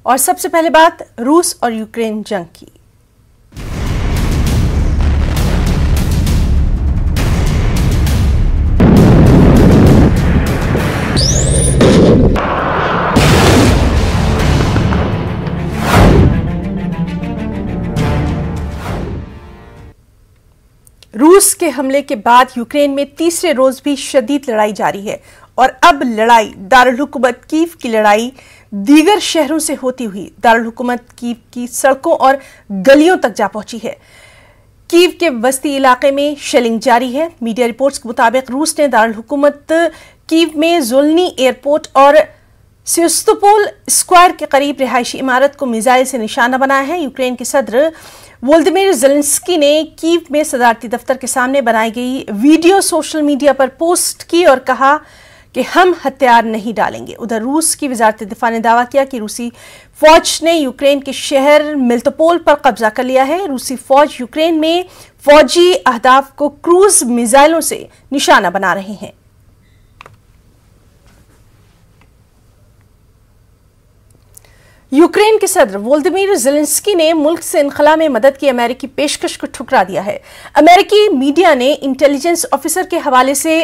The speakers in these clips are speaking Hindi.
और सबसे पहले बात रूस और यूक्रेन जंग की। रूस के हमले के बाद यूक्रेन में तीसरे रोज भी शदीद लड़ाई जारी है और अब लड़ाई दारुल हुकूमत कीव की लड़ाई दीगर शहरों से होती हुई दारुल हुकूमत कीव की सड़कों और गलियों तक जा पहुंची है। कीव के वस्ती इलाके में शेलिंग जारी है। मीडिया रिपोर्ट्स के मुताबिक रूस ने दारुल हुकूमत कीव में ज़ोल्नी एयरपोर्ट और सेवास्तोपोल स्क्वायर के करीब रिहायशी इमारत को मिसाइल से निशाना बनाया है। यूक्रेन के सदर वोलोदिमीर ज़ेलेंस्की ने कीव में सदारती दफ्तर के सामने बनाई गई वीडियो सोशल मीडिया पर पोस्ट की और कहा कि हम हथियार नहीं डालेंगे। उधर रूस की वजारत दिफा ने दावा किया कि रूसी फौज ने यूक्रेन के शहर मिल्टोपोल पर कब्जा कर लिया है। रूसी फौज यूक्रेन में फौजी अहदाफ को क्रूज मिसाइलों से निशाना बना रहे हैं। यूक्रेन के सदर वोलोदिमीर ज़ेलेंस्की ने मुल्क से इनखला में मदद की अमेरिकी पेशकश को ठुकरा दिया है। अमेरिकी मीडिया ने इंटेलिजेंस ऑफिसर के हवाले से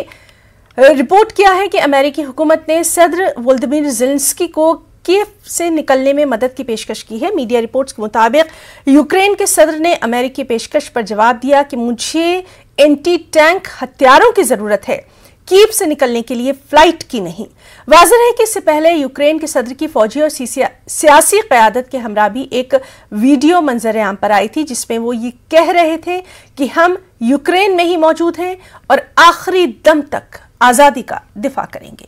रिपोर्ट किया है कि अमेरिकी हुकूमत ने सदर वोलोदिमीर ज़ेलेंस्की को कीव से निकलने में मदद की पेशकश की है। मीडिया रिपोर्ट्स के मुताबिक यूक्रेन के सदर ने अमेरिकी पेशकश पर जवाब दिया कि मुझे एंटी टैंक हथियारों की जरूरत है, कीव से निकलने के लिए फ्लाइट की नहीं। वाज़ेह है कि इससे पहले यूक्रेन के सदर की फौजी और सियासी क़यादत के हमरा भी एक वीडियो मंजर आम पर आई थी जिसमें वो ये कह रहे थे कि हम यूक्रेन में ही मौजूद हैं और आखिरी दम तक आज़ादी का दिफा करेंगे।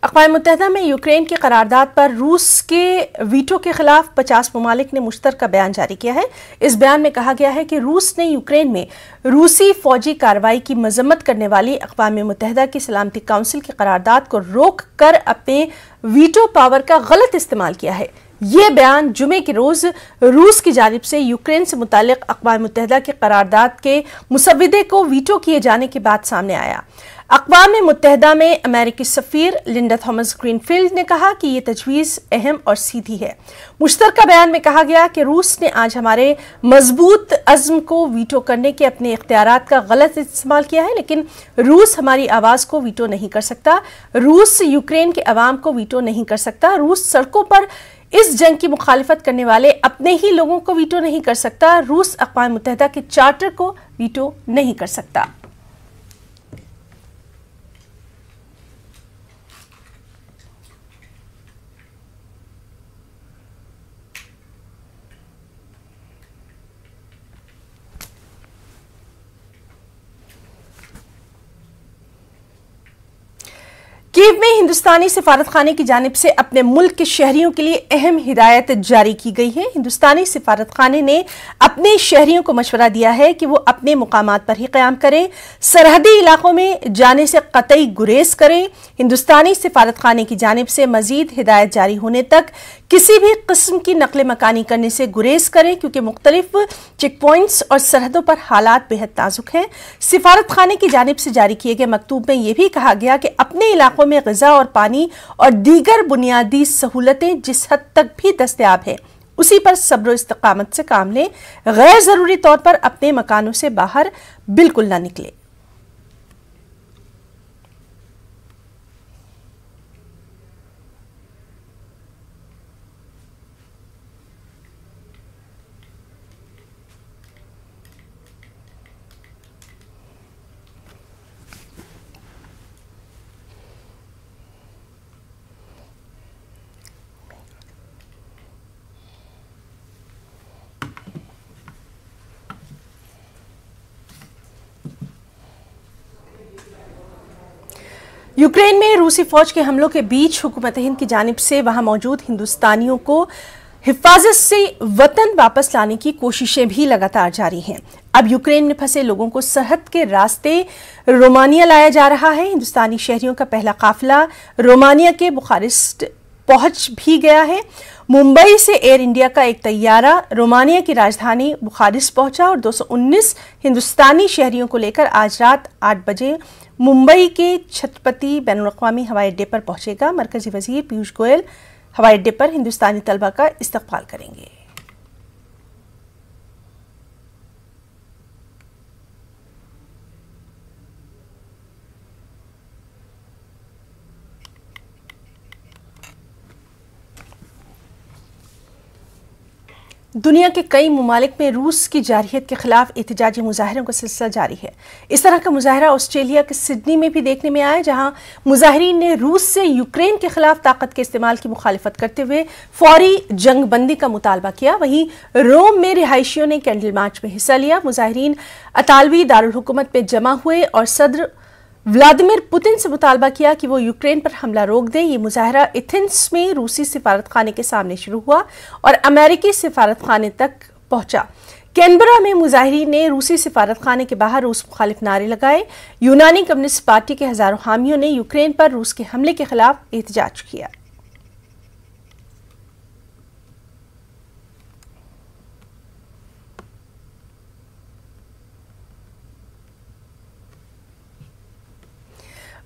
अक़वाम मुत्तहिदा में यूक्रेन की करारदाद पर रूस के वीटो के खिलाफ 50 ममालिक ने मुश्तरका बयान जारी किया है। इस बयान में कहा गया है कि रूस ने यूक्रेन में रूसी फौजी कार्रवाई की मजम्मत करने वाली अक़वाम मुत्तहिदा की सलामती काउंसिल की करारदाद को रोक कर अपने वीटो पावर का गलत इस्तेमाल किया है। ये बयान जुमे के रोज रूस की जानिब से यूक्रेन से मुतालिक अक़वाम मुत्तहिदा की करारदाद के मुसव्विदे को वीटो किए जाने के बाद सामने आया। अक़वाम मुत्तहिदा में अमेरिकी सफ़ीर लिंडा थॉमस ग्रीनफील्ड ने कहा कि ये तजवीज़ अहम और सीधी है। मुश्तरका बयान में कहा गया कि रूस ने आज हमारे मजबूत अज़्म को वीटो करने के अपने इख्तियारात का गलत इस्तेमाल किया है, लेकिन रूस हमारी आवाज़ को वीटो नहीं कर सकता। रूस यूक्रेन के अवाम को वीटो नहीं कर सकता। रूस सड़कों पर इस जंग की मुखालिफत करने वाले अपने ही लोगों को वीटो नहीं कर सकता। रूस अक़वाम मुत्तहिदा के चार्टर को वीटो नहीं कर सकता। कीव में हिंदुस्तानी सिफारतखाने की जानिब से अपने मुल्क के शहरियों के लिए अहम हिदायत जारी की गई है। हिंदुस्तानी सिफारतखाने ने अपने शहरियों को मशवरा दिया है कि वो अपने मुकामात पर ही क़याम करें, सरहदी इलाकों में जाने से कतई गुरेज करें। हिंदुस्तानी सिफारतखाने की जानिब से मजीद हिदायत जारी होने तक किसी भी किस्म की नकल मकानी करने से गुरेज करें क्योंकि मुख्तलिफ चेक पॉइंट्स और सरहदों पर हालात बेहद नाजुक हैं। सिफारतखाने की जानिब से जारी किए गए मकतूब में यह भी कहा गया कि अपने इलाकों में ग़िज़ा और पानी और दीगर बुनियादी सहूलतें जिस हद तक भी दस्तयाब है उसी पर सब्र इस्तिकामत से काम लें। गैर ज़रूरी तौर पर अपने मकानों से बाहर बिल्कुल ना निकले। यूक्रेन में रूसी फौज के हमलों के बीच हुकूमत हिंद की जानिब से वहां मौजूद हिंदुस्तानियों को हिफाजत से वतन वापस लाने की कोशिशें भी लगातार जारी हैं। अब यूक्रेन में फंसे लोगों को सरहद के रास्ते रोमानिया लाया जा रहा है। हिंदुस्तानी शहरियों का पहला काफिला रोमानिया के बुखारेस्ट पहुंच भी गया है। मुंबई से एयर इंडिया का एक तैयारा रोमानिया की राजधानी बुखारेस्ट पहुंचा और 219 हिंदुस्तानी शहरियों को लेकर आज रात 8 बजे मुंबई के छत्रपति बैनुल-अक़वामी हवाई अड्डे पर पहुंचेगा। मरकजी वजीर पीयूष गोयल हवाई अड्डे पर हिंदुस्तानी तलबा का इस्तकबाल करेंगे। दुनिया के कई ममालिक में रूस की जारहियत के खिलाफ एहतजाजी मुजाहरों का सिलसिला जारी है। इस तरह का मुजाहरा ऑस्ट्रेलिया के सिडनी में भी देखने में आया, जहां मुजाहिरीन ने रूस से यूक्रेन के खिलाफ ताकत के इस्तेमाल की मुखालिफत करते हुए फौरी जंग बंदी का मुतालबा किया। वहीं रोम में रिहायशियों ने कैंडल मार्च में हिस्सा लिया। मुजाहिरीन अतालवी दारुल हुकूमत पे जमा हुए और सदर व्लादिमीर पुतिन से मुतालबा किया कि वो यूक्रेन पर हमला रोक दें। ये मुजाहरा एथेंस में रूसी सिफारतखाने के सामने शुरू हुआ और अमेरिकी सिफारतखाने तक पहुंचा। कैनबरा में मुजाहिरीन ने रूसी सिफारतखाने के बाहर रूस मुखालिफ नारे लगाए। यूनानी कम्युनिस्ट पार्टी के हजारों हामियों ने यूक्रेन पर रूस के हमले के खिलाफ एहतजाज किया।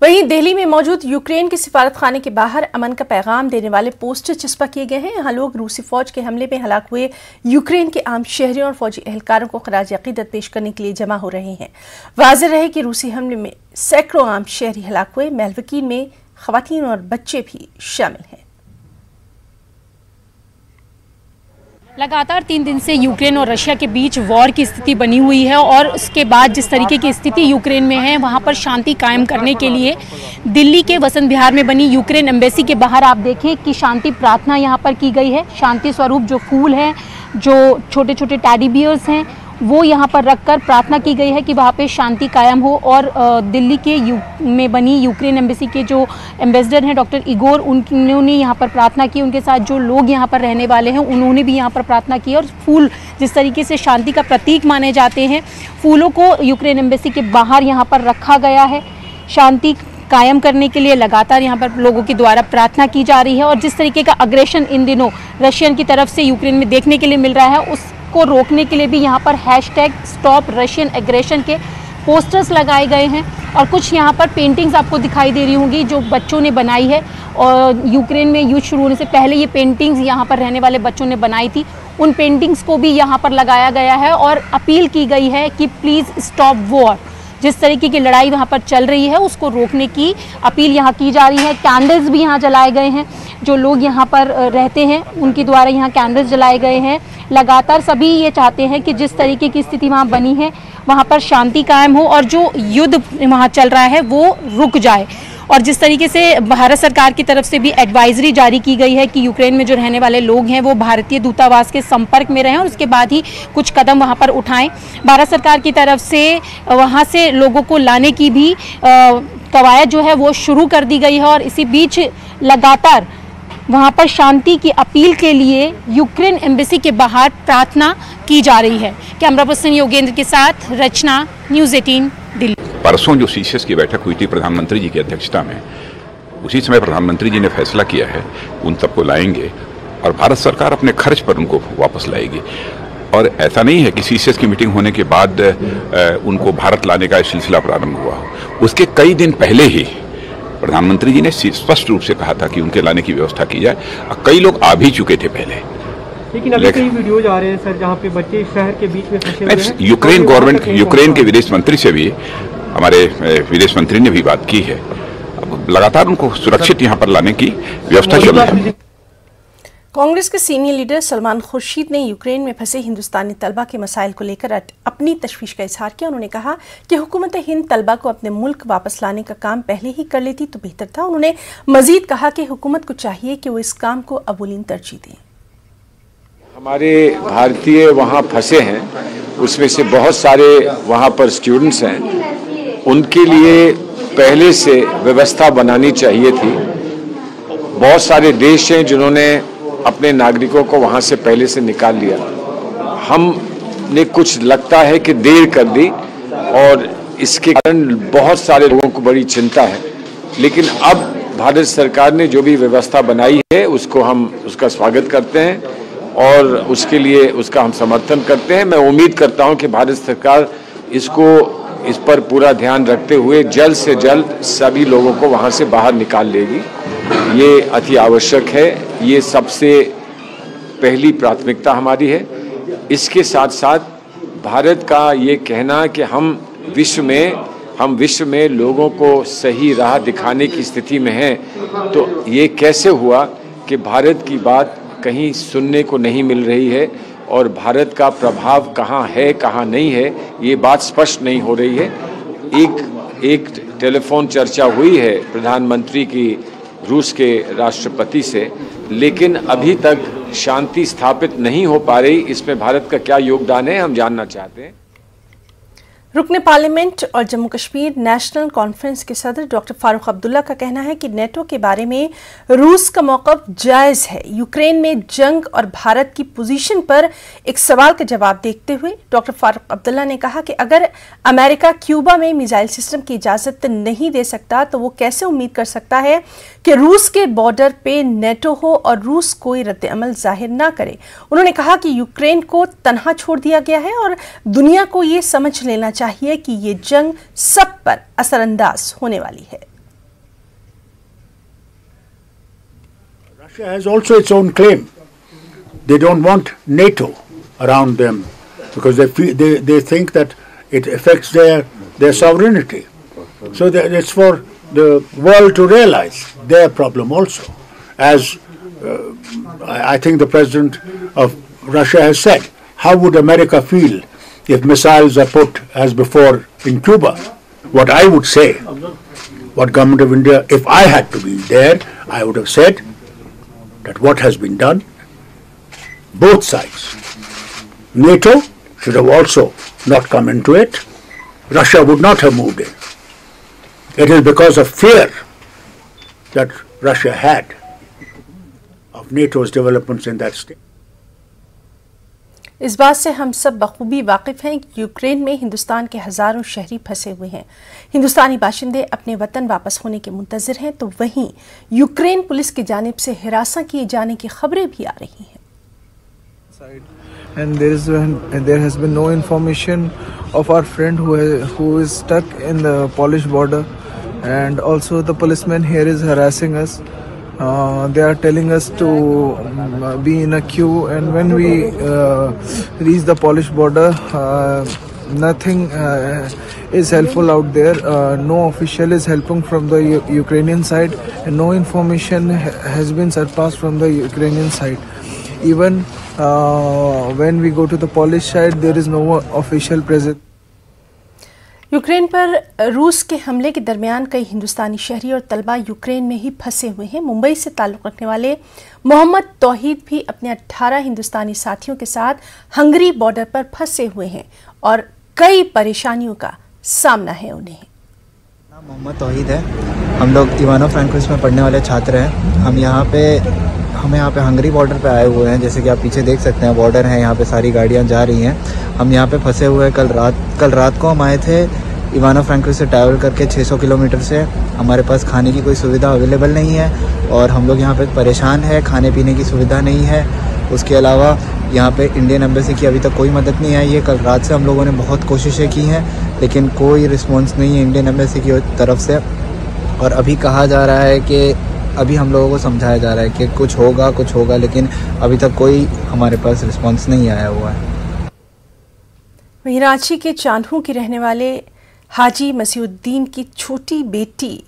वहीं दिल्ली में मौजूद यूक्रेन के सिफारतखाने के बाहर अमन का पैगाम देने वाले पोस्टर चिस्पा किए गए हैं। यहाँ लोग रूसी फौज के हमले में हलाक हुए यूक्रेन के आम शहरियों और फौजी एहलकारों को खराज अकीदत पेश करने के लिए जमा हो रहे हैं। वाज़ेह रहे कि रूसी हमले में सैकड़ों आम शहरी हलाक हुए। महलवकीन में खवातीन और बच्चे भी शामिल हैं। लगातार 3 दिन से यूक्रेन और रशिया के बीच वॉर की स्थिति बनी हुई है और उसके बाद जिस तरीके की स्थिति यूक्रेन में है, वहां पर शांति कायम करने के लिए दिल्ली के वसंत विहार में बनी यूक्रेन एम्बेसी के बाहर आप देखें कि शांति प्रार्थना यहां पर की गई है। शांति स्वरूप जो फूल हैं, जो छोटे छोटे टैडी बियर्स हैं, वो यहाँ पर रखकर प्रार्थना की गई है कि वहाँ पे शांति कायम हो। और दिल्ली के में बनी यूक्रेन एम्बेसी के जो एम्बेसडर हैं डॉक्टर इगोर, उन्होंने यहाँ पर प्रार्थना की। उनके साथ जो लोग यहाँ पर रहने वाले हैं उन्होंने भी यहाँ पर प्रार्थना की। और फूल जिस तरीके से शांति का प्रतीक माने जाते हैं, फूलों को यूक्रेन एम्बेसी के बाहर यहाँ पर रखा गया है। शांति कायम करने के लिए लगातार यहाँ पर लोगों के द्वारा प्रार्थना की जा रही है। और जिस तरीके का अग्रेशन इन दिनों रशियन की तरफ से यूक्रेन में देखने के लिए मिल रहा है, उसको रोकने के लिए भी यहाँ पर #स्टॉप रशियन एग्रेशन के पोस्टर्स लगाए गए हैं। और कुछ यहाँ पर पेंटिंग्स आपको दिखाई दे रही होंगी जो बच्चों ने बनाई है। और यूक्रेन में युद्ध शुरू होने से पहले ये पेंटिंग्स यहाँ पर रहने वाले बच्चों ने बनाई थी। उन पेंटिंग्स को भी यहाँ पर लगाया गया है और अपील की गई है कि प्लीज़ स्टॉप वॉर। जिस तरीके की लड़ाई वहाँ पर चल रही है उसको रोकने की अपील यहाँ की जा रही है। कैंडल्स भी यहाँ जलाए गए हैं। जो लोग यहाँ पर रहते हैं उनके द्वारा यहाँ कैंडल्स जलाए गए हैं। लगातार सभी ये चाहते हैं कि जिस तरीके की स्थिति वहाँ बनी है वहाँ पर शांति कायम हो और जो युद्ध वहाँ चल रहा है वो रुक जाए। और जिस तरीके से भारत सरकार की तरफ से भी एडवाइजरी जारी की गई है कि यूक्रेन में जो रहने वाले लोग हैं वो भारतीय दूतावास के संपर्क में रहें और उसके बाद ही कुछ कदम वहां पर उठाएं। भारत सरकार की तरफ से वहां से लोगों को लाने की भी कवायद जो है वो शुरू कर दी गई है। और इसी बीच लगातार वहां पर शांति की अपील के लिए यूक्रेन एम्बेसी के बाहर प्रार्थना की जा रही है। कैमरा पर्सन योगेंद्र के साथ रचना, न्यूज़ 18 दिल्ली। परसों जो सीसीएस की बैठक हुई थी प्रधानमंत्री जी की अध्यक्षता में, उसी समय प्रधानमंत्री जी ने फैसला किया है उन सबको लाएंगे और भारत सरकार अपने खर्च पर उनको वापस लाएगी। और ऐसा नहीं है कि सीसीएस की मीटिंग होने के बाद उनको भारत लाने का सिलसिला प्रारंभ हुआ हो। उसके कई दिन पहले ही प्रधानमंत्री जी ने स्पष्ट रूप से कहा था कि उनके लाने की व्यवस्था की जाए। कई लोग आ भी चुके थे पहले, लेकिन अभी कई वीडियोज आ रहे हैं सर जहां पे बच्चे शहर के बीच में फंसे हुए हैं। यूक्रेन गवर्नमेंट, यूक्रेन के विदेश मंत्री से भी हमारे विदेश मंत्री ने भी बात की है। अब लगातार उनको सुरक्षित यहाँ पर लाने की व्यवस्था चल रही है। कांग्रेस के सीनियर लीडर सलमान खुर्शीद ने यूक्रेन में फंसे हिंदुस्तानी तलबा के मसाइल को लेकर अपनी तशवीश का इजहार किया। उन्होंने कहा कि हुकूमत हिंद तलबा को अपने मुल्क वापस लाने का काम पहले ही कर लेती तो बेहतर था। उन्होंने मजीद कहा कि हुकूमत को चाहिए कि वो इस काम को अवलीन तरजीह दें। हमारे भारतीय वहाँ फंसे हैं, उसमें से बहुत सारे वहाँ पर स्टूडेंट्स हैं, उनके लिए पहले से व्यवस्था बनानी चाहिए थी। बहुत सारे देश हैं जिन्होंने अपने नागरिकों को वहाँ से पहले से निकाल लिया। हमने कुछ लगता है कि देर कर दी और इसके कारण बहुत सारे लोगों को बड़ी चिंता है। लेकिन अब भारत सरकार ने जो भी व्यवस्था बनाई है उसको हम उसका स्वागत करते हैं और उसके लिए उसका हम समर्थन करते हैं। मैं उम्मीद करता हूं कि भारत सरकार इस पर पूरा ध्यान रखते हुए जल्द से जल्द सभी लोगों को वहां से बाहर निकाल लेगी। ये अति आवश्यक है, ये सबसे पहली प्राथमिकता हमारी है। इसके साथ साथ भारत का ये कहना कि हम विश्व में लोगों को सही राह दिखाने की स्थिति में हैं, तो ये कैसे हुआ कि भारत की बात कहीं सुनने को नहीं मिल रही है और भारत का प्रभाव कहाँ है कहाँ नहीं है, ये बात स्पष्ट नहीं हो रही है। एक टेलीफोन चर्चा हुई है प्रधानमंत्री की रूस के राष्ट्रपति से, लेकिन अभी तक शांति स्थापित नहीं हो पा रही। इसमें भारत का क्या योगदान है, हम जानना चाहते हैं। रुकने पार्लियामेंट और जम्मू कश्मीर नेशनल कॉन्फ्रेंस के सदर डॉक्टर फारूक अब्दुल्ला का कहना है कि नेटो के बारे में रूस का मौक़िफ़ जायज़ है। यूक्रेन में जंग और भारत की पोजीशन पर एक सवाल का जवाब देते हुए डॉक्टर फारूक अब्दुल्ला ने कहा कि अगर अमेरिका क्यूबा में मिसाइल सिस्टम की इजाज़त नहीं दे सकता तो वो कैसे उम्मीद कर सकता है कि रूस के बॉर्डर पे नेटो हो और रूस कोई रद्द-ए-अमल जाहिर ना करे। उन्होंने कहा कि यूक्रेन को तनहा छोड़ दिया गया है और दुनिया को ये समझ लेना चाहिए कि ये जंग सब पर असरअंदाज होने वाली है। Russia has also its own claim. They don't want NATO around them because they think that it affects their sovereignty. So it's for the world to realize their problem also. As I think the president of Russia has said, how would America feel if missiles are put as before in Cuba? What I would say, what government of India, if I had to be there, I would have said that what has been done, both sides, NATO should have also not come into it. Russia would not have moved in. It is because of fear that Russia had of NATO's developments in that state. इस बात से हम सब बखूबी वाकिफ हैं कि यूक्रेन में हिंदुस्तान के हजारों शहरी फंसे हुए हैं। हिंदुस्तानी बाशिंदे अपने वतन वापस होने के मुंतज़िर हैं, तो वहीं यूक्रेन पुलिस की जानिब से हिरासा किए जाने की खबरें भी आ रही हैं। And there has been no information of our friend who is stuck in the Polish border, and also the policeman here is harassing us. They are telling us to be in a queue, and when we reach the Polish border, nothing is helpful out there. No official is helping from the Ukrainian side, and no information has been surpassed from the Ukrainian side. Even when we go to the Polish side, there is no official presence. Ukraine पर रूस के हमले के दरमियान कई हिंदुस्तानी शहरी और तलबा यूक्रेन में ही फंसे हुए हैं। मुंबई से ताल्लुक़ रखने वाले मोहम्मद तौहीद भी अपने 18 हिंदुस्तानी साथियों के साथ हंगरी बॉर्डर पर फंसे हुए हैं और कई परेशानियों का सामना है उन्हें। मोहम्मद तौहीद है, हम लोग इवानो फ्रैंकोविच में पढ़ने वाले छात्र हैं। हम यहाँ पे हंगरी बॉर्डर पे आए हुए हैं। जैसे कि आप पीछे देख सकते हैं, बॉर्डर है, यहाँ पे सारी गाड़ियाँ जा रही हैं। हम यहाँ पे फंसे हुए हैं। कल रात को हम आए थे इवानो फ्रैंकोविच से ट्रैवल करके 600 किलोमीटर से। हमारे पास खाने की कोई सुविधा अवेलेबल नहीं है और हम लोग यहाँ पे परेशान है, खाने पीने की सुविधा नहीं है। उसके अलावा यहाँ पे इंडियन एम्बेसी की अभी तक कोई मदद नहीं आई है। कल रात से हम लोगों ने बहुत कोशिशें की हैं, लेकिन कोई रिस्पॉन्स नहीं है इंडियन एम्बेसी की तरफ से। और अभी कहा जा रहा है कि अभी हम लोगों को समझाया जा रहा है कि कुछ होगा, लेकिन अभी तक कोई हमारे पास रिस्पॉन्स नहीं आया हुआ है। वहीं रांची के चांदहू के रहने वाले हाजी मसीउद्दीन की छोटी बेटी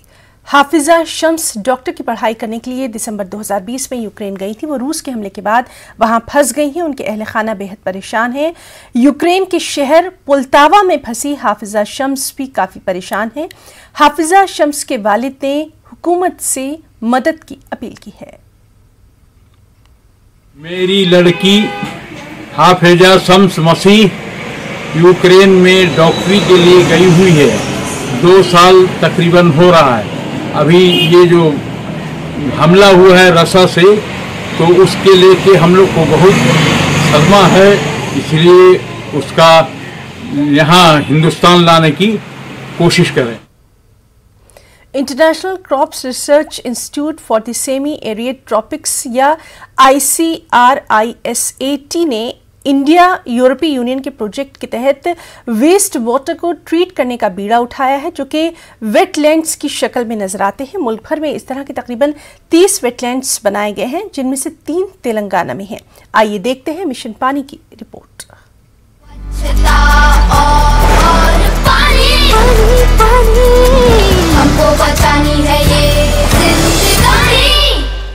हाफिजा शम्स डॉक्टर की पढ़ाई करने के लिए दिसंबर 2020 में यूक्रेन गई थी। वो रूस के हमले के बाद वहां फंस गई हैं। उनके अहले खाना बेहद परेशान हैं। यूक्रेन के शहर पोल्टावा में फंसी हाफिजा शम्स भी काफ़ी परेशान हैं। हाफिजा शम्स के वालिद ने हुकूमत से मदद की अपील की है। मेरी लड़की हाफिजा शम्स मसीह यूक्रेन में डॉक्टरी के लिए गई हुई है। 2 साल तकरीबन हो रहा है। अभी ये जो हमला हुआ है रसा से, तो उसके लेके हम लोग को बहुत सदमा है, इसलिए उसका यहाँ हिंदुस्तान लाने की कोशिश करें। International crops research institute for the semi arid tropics या ICRISAT ने इंडिया यूरोपीय यूनियन के प्रोजेक्ट के तहत वेस्ट वाटर को ट्रीट करने का बीड़ा उठाया है, जो कि वेटलैंड्स की शक्ल में नजर आते हैं। मुल्क भर में इस तरह के तकरीबन 30 वेटलैंड्स बनाए गए हैं, जिनमें से 3 तेलंगाना में हैं। आइए देखते हैं मिशन पानी की report.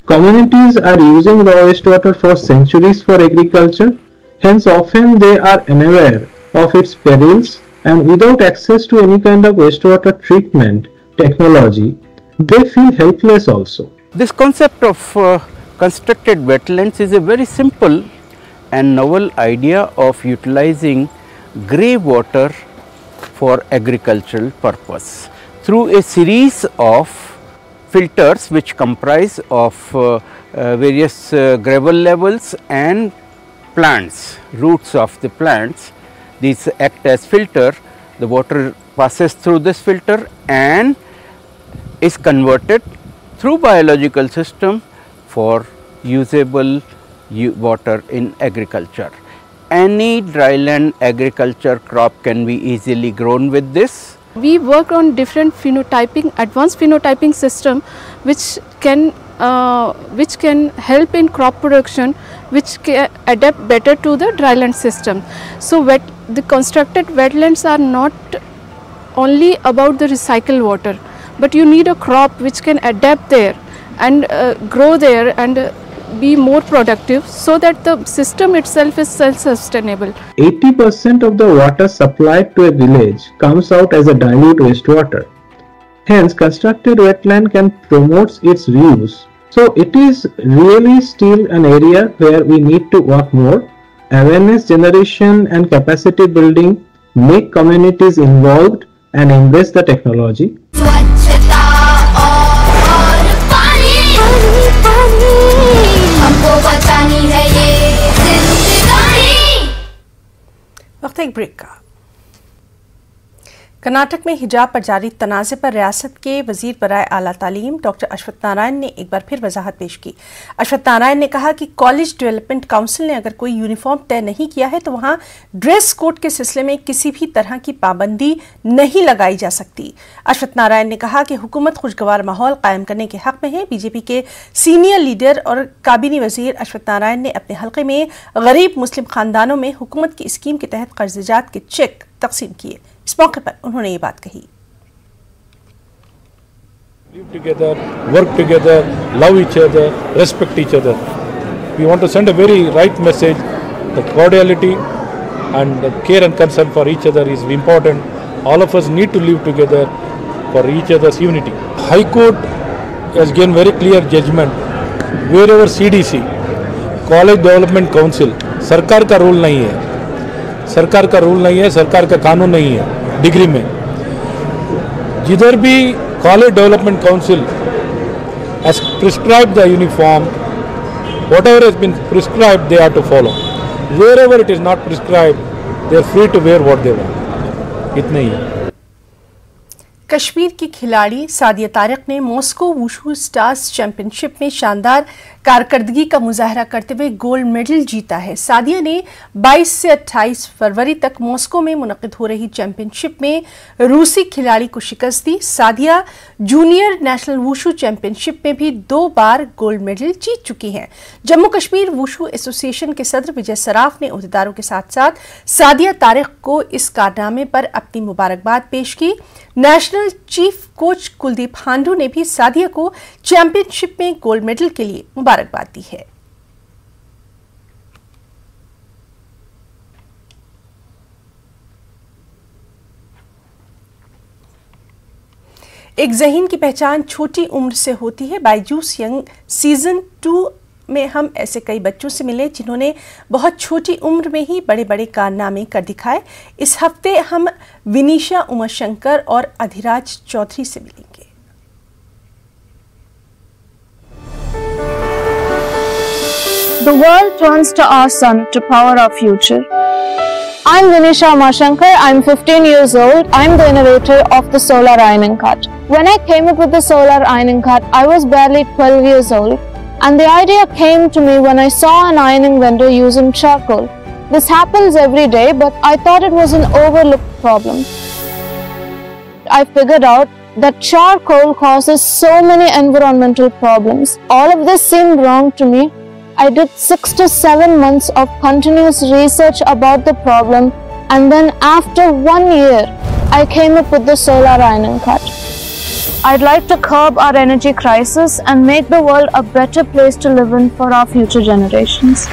Communities are using raw wastewater for centuries for agriculture, hence often they are unaware of its perils, and without access to any kind of wastewater treatment technology, they feel helpless also. This concept of constructed wetlands is a very simple and novel idea of utilizing grey water for agricultural purpose through a series of filters which comprise of various gravel levels and plants, roots of the plants. These act as filter. The water passes through this filter and is converted through biological system for usable water in agriculture. Any dryland agriculture crop can be easily grown with this. We work on different phenotyping, advanced phenotyping system, which can help in crop production, which can adapt better to the dryland system. So the constructed wetlands are not only about the recycled water, but you need a crop which can adapt there and grow there and be more productive, so that the system itself is self-sustainable. 80% of the water supplied to a village comes out as a dilute wastewater. Hence, constructed wetland can promote its reuse. So, it is really still an area where we need to work more. Awareness generation and capacity building, make communities involved and embrace the technology. वक्त एक ब्रेक का। कर्नाटक में हिजाब पर जारी तनाज़े पर रियासत के वजीर बराए आला तालीम डॉक्टर अश्वत्थ नारायण ने एक बार फिर वजाहत पेश की। अश्वत्थ नारायण ने कहा कि कॉलेज डेवलपमेंट काउंसिल ने अगर कोई यूनिफॉर्म तय नहीं किया है तो वहां ड्रेस कोड के सिलसिले में किसी भी तरह की पाबंदी नहीं लगाई जा सकती। अश्वत्थ नारायण ने कहा कि हुकूमत खुशगवार माहौल कायम करने के हक में है। बीजेपी के सीनियर लीडर और काबीनी वजीर अश्वत्थ नारायण ने अपने हल्के में गरीब मुस्लिम खानदानों में हुकूमत की स्कीम के तहत कर्जजात के चेक तकसीम किए। इस मौके पर उन्होंने ये बात कही। Live together, work together, love each other, respect each other. We want to send a very right message. The cordiality and the care and concern for each other is important. All of us need to live together for each other's unity. High Court has given very clear judgment. Wherever CDC, College Development Council, सरकार का रूल नहीं है, सरकार का रूल नहीं है, सरकार का कानून नहीं है डिग्री में। जिधर भी college development council has prescribed the uniform, whatever has been prescribed they are to follow. Wherever it is not prescribed, they are free to wear what they want. इतना ही है। कश्मीर की खिलाड़ी सादिया तारिक ने मॉस्को वुशू स्टार्स चैंपियनशिप में शानदार कारकर्दगी का मुजाहरा करते हुए गोल्ड मेडल जीता है। सादिया ने 22 से 28 फरवरी तक मॉस्को में मुनक़िद हो रही चैंपियनशिप में रूसी खिलाड़ी को शिकस्त दी। Sadia junior national wushu championship में भी 2 बार गोल्ड मेडल जीत चुकी हैं। जम्मू कश्मीर वुशू एसोसिएशन के सदर विजय सराफ ने ओहदेदारों के साथ साथ सादिया तारिक को इस कारनामे पर अपनी मुबारकबाद पेश की। नेशनल चीफ कोच कुलदीप हांडू ने भी सादिया को चैंपियनशिप में गोल्ड मेडल के लिए मुबारकबाद दी है। एक ज़हीन की पहचान छोटी उम्र से होती है। बायजूस यंग सीजन 2 में हम ऐसे कई बच्चों से मिले जिन्होंने बहुत छोटी उम्र में ही बड़े बड़े कारनामे कर दिखाए। इस हफ्ते हम विनीशा उमाशंकर और अधिराज चौधरी से मिलेंगे। The world turns to our sun to power our future. I'm Vinisha Umashankar. I'm 15 years old. I'm the innovator of the solar ironing cut. When I came up with the solar ironing cart, I was barely 12 years old, and the idea came to me when I saw an ironing vendor using charcoal. This happens every day, but I thought it was an overlooked problem. I figured out that charcoal causes so many environmental problems. All of this seemed wrong to me. I did 6 to 7 months of continuous research about the problem, and then after 1 year, I came up with the solar ironing cart. I'd like to curb our energy crisis and make the world a better place to live in for our future generations.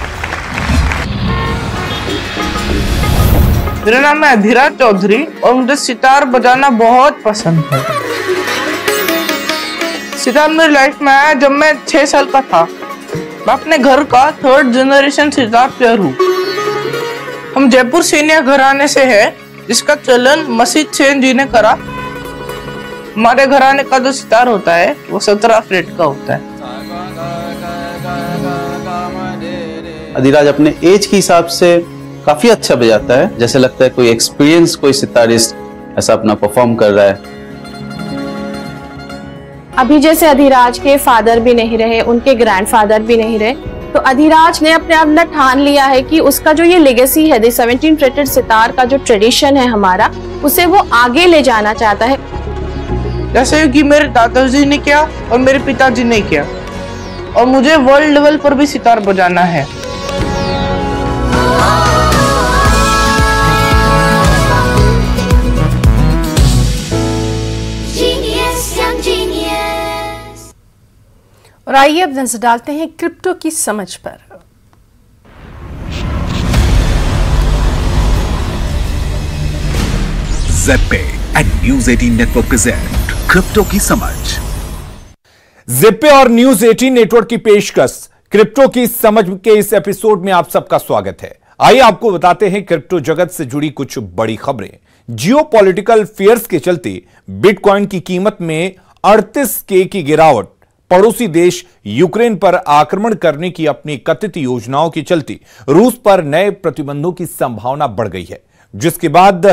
मेरा नाम है अधीराज चौधरी और मुझे सितार बजाना बहुत पसंद है। सितार मेरी लाइफ में आया जब मैं 6 साल का था। मैं अपने घर का 3rd जनरेशन सितार प्लेयर हूँ। हम जयपुर सैनिया घराने से है, जिसका चलन मसीद सेन जी ने करा। हमारे घराने का जो सितार होता है वो 17 फ्रेट का होता है। अधीराज अपने एज के हिसाब से काफी अच्छा बजाता है, जैसे लगता है कोई एक्सपीरियंस कोई सितारिस्ट ऐसा अपना परफॉर्म कर रहा है। अभी जैसे अधीराज के फादर भी नहीं रहे, उनके ग्रैंडफादर भी नहीं रहे, तो अधीराज ने अपने अंदर ठान लिया है कि उसका जो ये लेगेसी है, 17 फ्रेटेड सितार का जो ट्रेडिशन है हमारा, उसे वो आगे ले जाना चाहता है। जैसे कि मेरे दादाजी ने किया और मेरे पिताजी ने किया, और मुझे वर्ल्ड लेवल पर भी सितार बजाना है। और आइए अब नजर डालते हैं क्रिप्टो की समझ पर। ZebPay and news 18 network present crypto की समझ। ज़ेड-पे और न्यूज़ 18 नेटवर्क की पेशकश क्रिप्टो की समझ के इस एपिसोड में आप सबका स्वागत है। आइए आपको बताते हैं क्रिप्टो जगत से जुड़ी कुछ बड़ी खबरें। जियोपॉलिटिकल फेयर्स के चलते बिटकॉइन की कीमत में 38K की गिरावट। पड़ोसी देश यूक्रेन पर आक्रमण करने की अपनी कथित योजनाओं के चलते रूस पर नए प्रतिबंधों की संभावना बढ़ गई है, जिसके बाद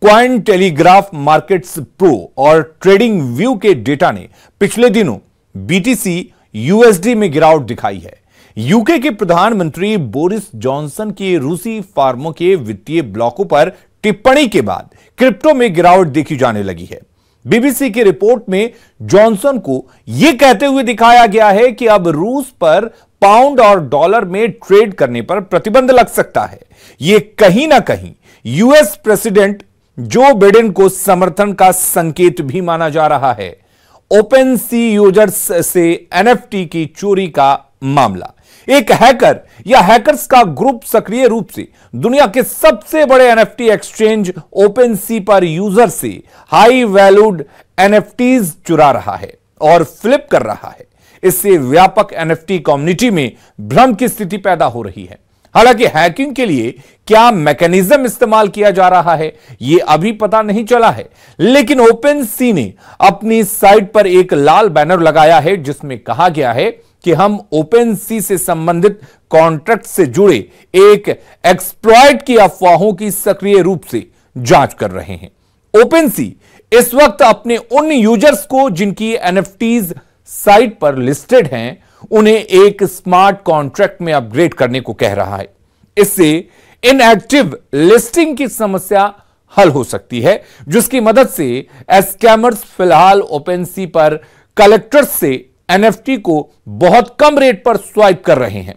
क्वाइन टेलीग्राफ मार्केट्स प्रो और ट्रेडिंग व्यू के डेटा ने पिछले दिनों बीटीसी यूएसडी में गिरावट दिखाई है। यूके के प्रधानमंत्री बोरिस जॉनसन के रूसी फार्मों के वित्तीय ब्लॉकों पर टिप्पणी के बाद क्रिप्टो में गिरावट देखी जाने लगी है। बीबीसी की रिपोर्ट में जॉनसन को यह कहते हुए दिखाया गया है कि अब रूस पर पाउंड और डॉलर में ट्रेड करने पर प्रतिबंध लग सकता है। यह कहीं ना कहीं यूएस प्रेसिडेंट जो बाइडेन को समर्थन का संकेत भी माना जा रहा है। ओपन सी यूजर्स से एनएफटी की चोरी का मामला। एक हैकर या हैकर्स का ग्रुप सक्रिय रूप से दुनिया के सबसे बड़े एनएफटी एक्सचेंज ओपन सी पर यूजर से हाई वैल्यूड एनएफटीज चुरा रहा है और फ्लिप कर रहा है। इससे व्यापक एनएफटी कम्युनिटी में भ्रम की स्थिति पैदा हो रही है। हालांकि हैकिंग के लिए क्या मैकेनिज्म इस्तेमाल किया जा रहा है यह अभी पता नहीं चला है, लेकिन ओपन सी ने अपनी साइट पर एक लाल बैनर लगाया है जिसमें कहा गया है कि हम ओपन सी से संबंधित कॉन्ट्रैक्ट से जुड़े एक एक्सप्लॉइट की अफवाहों की सक्रिय रूप से जांच कर रहे हैं। ओपन सी इस वक्त अपने उन यूजर्स को जिनकी एनएफटीज साइट पर लिस्टेड हैं, उन्हें एक स्मार्ट कॉन्ट्रैक्ट में अपग्रेड करने को कह रहा है। इससे इनएक्टिव लिस्टिंग की समस्या हल हो सकती है, जिसकी मदद से स्कैमर्स फिलहाल ओपन सी पर कलेक्टर्स से एनएफटी को बहुत कम रेट पर स्वाइप कर रहे हैं।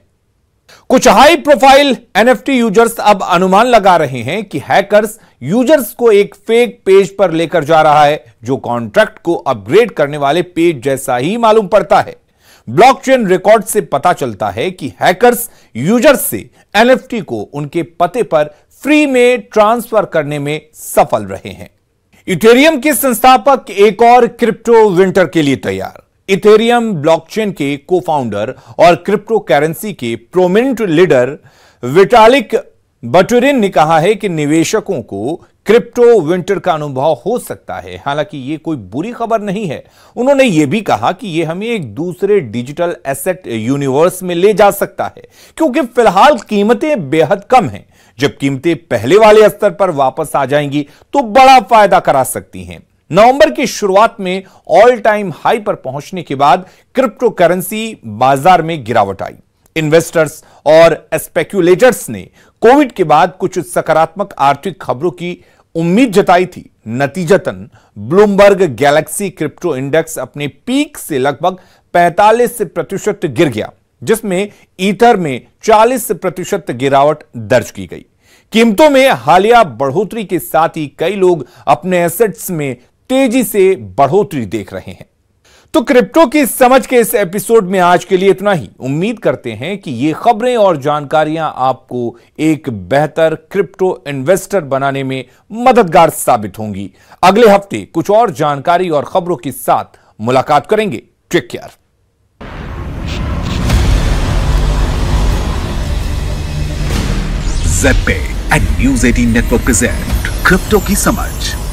कुछ हाई प्रोफाइल एनएफटी यूजर्स अब अनुमान लगा रहे हैं कि हैकर्स यूजर्स को एक फेक पेज पर लेकर जा रहा है, जो कॉन्ट्रैक्ट को अपग्रेड करने वाले पेज जैसा ही मालूम पड़ता है। ब्लॉकचेन रिकॉर्ड से पता चलता है कि हैकर्स यूजर्स से एनएफटी को उनके पते पर फ्री में ट्रांसफर करने में सफल रहे हैं। इथेरियम के संस्थापक एक और क्रिप्टो विंटर के लिए तैयार। इथेरियम ब्लॉकचेन के को-फाउंडर और क्रिप्टो करेंसी के प्रोमिनेंट लीडर विटालिक बुटेरिन ने कहा है कि निवेशकों को क्रिप्टो विंटर का अनुभव हो सकता है। हालांकि यह कोई बुरी खबर नहीं है। उन्होंने यह भी कहा कि यह हमें एक दूसरे डिजिटल एसेट यूनिवर्स में ले जा सकता है, क्योंकि फिलहाल कीमतें बेहद कम हैं। जब कीमतें पहले वाले स्तर पर वापस आ जाएंगी तो बड़ा फायदा करा सकती हैं। नवंबर की शुरुआत में ऑल टाइम हाई पर पहुंचने के बाद क्रिप्टो करेंसी बाजार में गिरावट आई। इन्वेस्टर्स और स्पेक्युलेटर्स ने कोविड के बाद कुछ सकारात्मक आर्थिक खबरों की उम्मीद जताई थी। नतीजतन ब्लूमबर्ग गैलेक्सी क्रिप्टो इंडेक्स अपने पीक से लगभग 45% गिर गया, जिसमें ईथर में 40% गिरावट दर्ज की गई। कीमतों में हालिया बढ़ोतरी के साथ ही कई लोग अपने एसेट्स में तेजी से बढ़ोतरी देख रहे हैं। तो क्रिप्टो की समझ के इस एपिसोड में आज के लिए इतना ही। उम्मीद करते हैं कि ये खबरें और जानकारियां आपको एक बेहतर क्रिप्टो इन्वेस्टर बनाने में मददगार साबित होंगी। अगले हफ्ते कुछ और जानकारी और खबरों के साथ मुलाकात करेंगे। Take care. ZebPay and news 18 network present crypto की समझ।